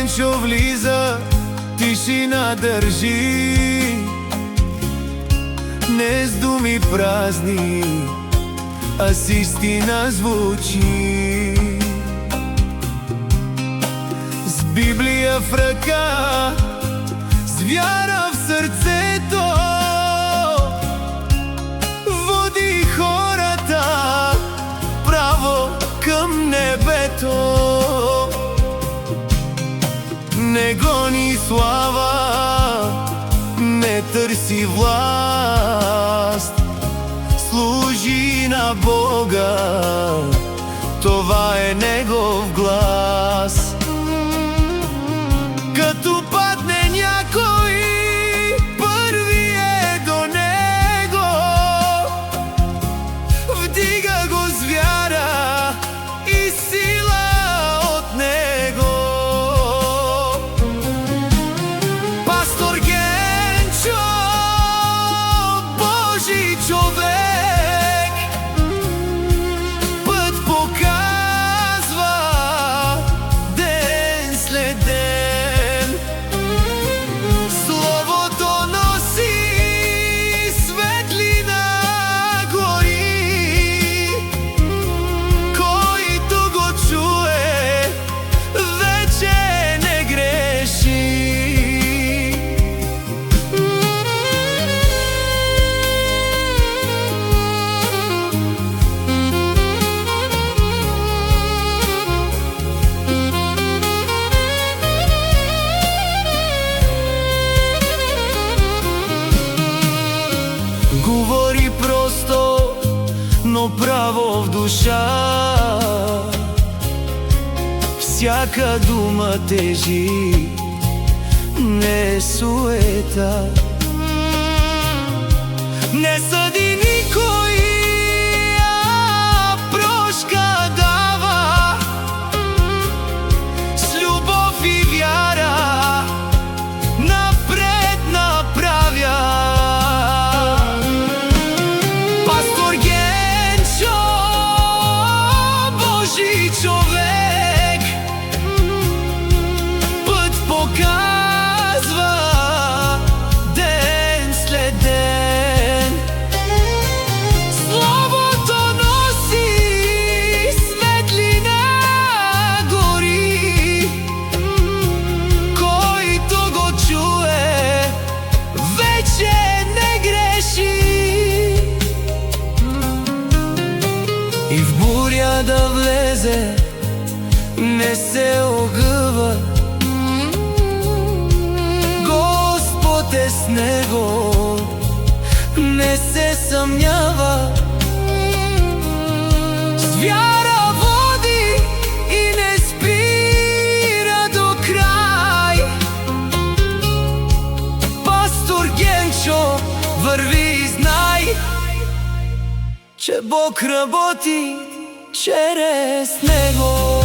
Генчо влиза, тишина държи, не с думи празни, а с истина звучи. С Библия в ръка, с вяра в сърцето, води хората право към небето. Не гони слава, не търси власт, служи на Бога, това е Негов глас. Като падне някой, първи е до него, вдига го с вяра и сила от него. Пастор Генчо, Божи човек, път показва ден след ден. Словото носи светлина, гори, който го чуе, вече не греши. Говори просто, но право в душа, всяка дума тежи, не е суета. Не съди никой, а прошка дава, с любов и вяра напред направя. Пастор Генчо, Божи човек, път показва ден след ден. Словото носи светлина, гори, който го чуе, вече не греши. И в буря да влезе, не се огъва, Господ е с него, не се съмнява. С вяра води и не спира до край. Пастор Генчо, върви и знай, че Бог работи чрез него.